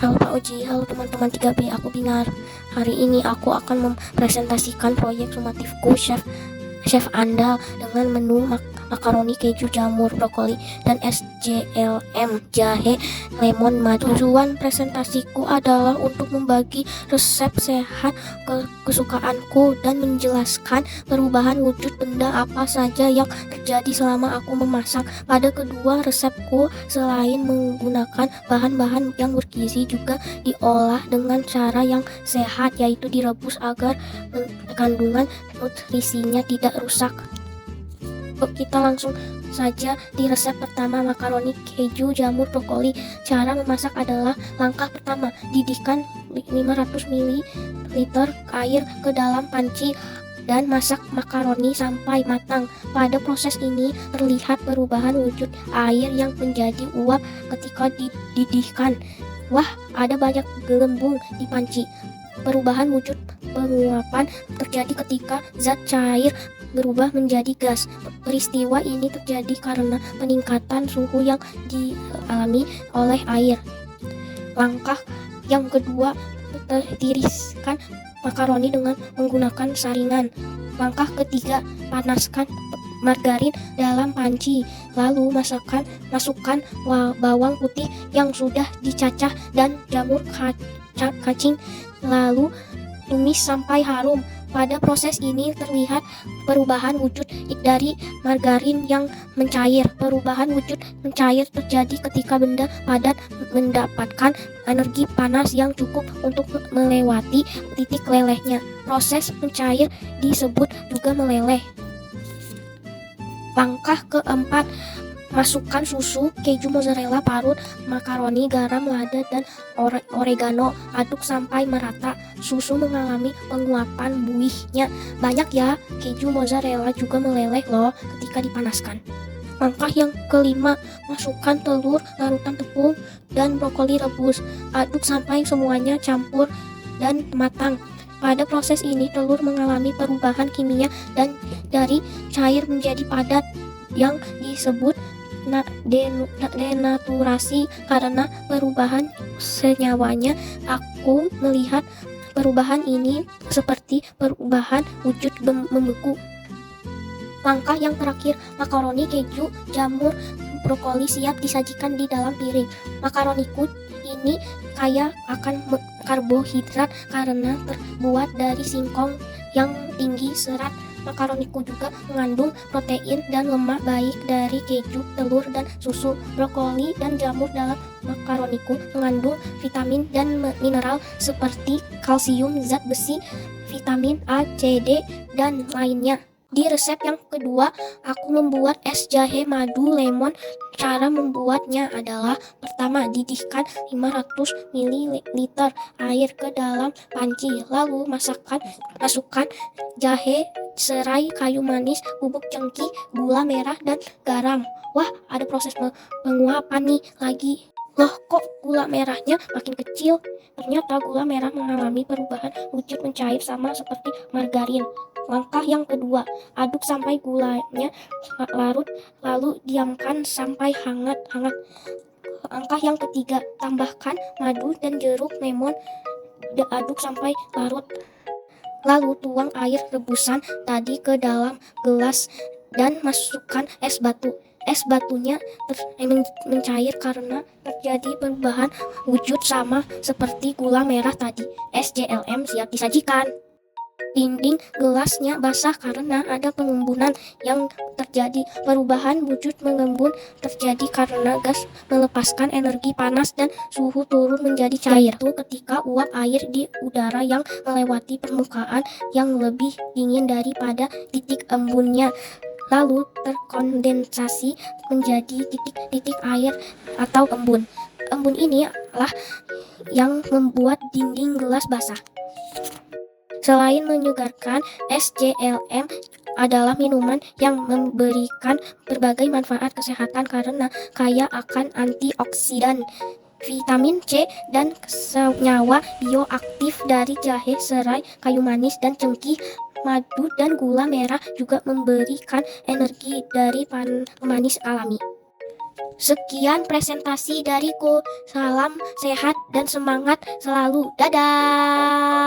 Halo Pak Uji, halo teman-teman 3B, aku Binar. Hari ini aku akan mempresentasikan proyek sumatifku Chef Andal dengan menu makaroni keju jamur brokoli dan SJLM jahe lemon madu. Tujuan presentasiku adalah untuk membagi resep sehat kesukaanku dan menjelaskan perubahan wujud benda apa saja yang terjadi selama aku memasak. Pada kedua resepku, selain menggunakan bahan-bahan yang bergizi, juga diolah dengan cara yang sehat, yaitu direbus agar kandungan nutrisinya tidak rusak. Kita langsung saja di resep pertama, makaroni keju jamur brokoli. Cara memasak adalah: langkah pertama, didihkan 500 ml air ke dalam panci dan masak makaroni sampai matang. Pada proses ini terlihat perubahan wujud air yang menjadi uap ketika dididihkan. Wah, ada banyak gelembung di panci. Perubahan wujud penguapan terjadi ketika zat cair berubah menjadi gas. Peristiwa ini terjadi karena peningkatan suhu yang dialami oleh air. Langkah yang kedua, tiriskan makaroni dengan menggunakan saringan. Langkah ketiga, panaskan margarin dalam panci, lalu masukkan bawang putih yang sudah dicacah dan jamur kacang, lalu tumis sampai harum. Pada proses ini terlihat perubahan wujud dari margarin yang mencair. Perubahan wujud mencair terjadi ketika benda padat mendapatkan energi panas yang cukup untuk melewati titik lelehnya. Proses mencair disebut juga meleleh. Langkah keempat, masukkan susu, keju mozzarella parut, makaroni, garam, lada, dan oregano. Aduk sampai merata. Susu mengalami penguapan, buihnya banyak ya. Keju mozzarella juga meleleh loh ketika dipanaskan. Langkah yang kelima, masukkan telur, larutan tepung, dan brokoli rebus. Aduk sampai semuanya campur dan matang. Pada proses ini telur mengalami perubahan kimia dan dari cair menjadi padat yang disebut denaturasi karena perubahan senyawanya. Aku melihat perubahan ini seperti perubahan wujud membeku. Langkah yang terakhir, makaroni keju jamur brokoli siap disajikan di dalam piring. Makaroniku ini kaya akan karbohidrat karena terbuat dari singkong yang tinggi serat. Makaroniku juga mengandung protein dan lemak baik dari keju, telur, dan susu. Brokoli dan jamur dalam makaroniku mengandung vitamin dan mineral seperti kalsium, zat besi, vitamin A, C, D, dan lainnya. Di resep yang kedua, aku membuat es jahe madu lemon. Cara membuatnya adalah: pertama, didihkan 500 ml air ke dalam panci, lalu masukkan jahe, serai, kayu manis, bubuk cengkih, gula merah, dan garam. Wah, ada proses penguapan nih lagi. Loh, kok gula merahnya makin kecil? Ternyata gula merah mengalami perubahan wujud mencair sama seperti margarin. Langkah yang kedua, aduk sampai gulanya larut, lalu diamkan sampai hangat. Langkah yang ketiga, tambahkan madu dan jeruk lemon, aduk sampai larut. Lalu tuang air rebusan tadi ke dalam gelas dan masukkan es batu. Es batunya mencair karena terjadi perubahan wujud sama seperti gula merah tadi. SJLM siap disajikan. Dinding gelasnya basah karena ada pengembunan yang terjadi. Perubahan wujud mengembun terjadi karena gas melepaskan energi panas dan suhu turun menjadi cair. Itu ketika uap air di udara yang melewati permukaan yang lebih dingin daripada titik embunnya, lalu terkondensasi menjadi titik-titik air atau embun. Embun ini lah yang membuat dinding gelas basah. Selain menyegarkan, SJLM adalah minuman yang memberikan berbagai manfaat kesehatan karena kaya akan antioksidan, vitamin C, dan senyawa bioaktif dari jahe, serai, kayu manis, dan cengkih. Madu dan gula merah juga memberikan energi dari pemanis alami. Sekian presentasi dariku. Salam sehat dan semangat selalu. Dadah.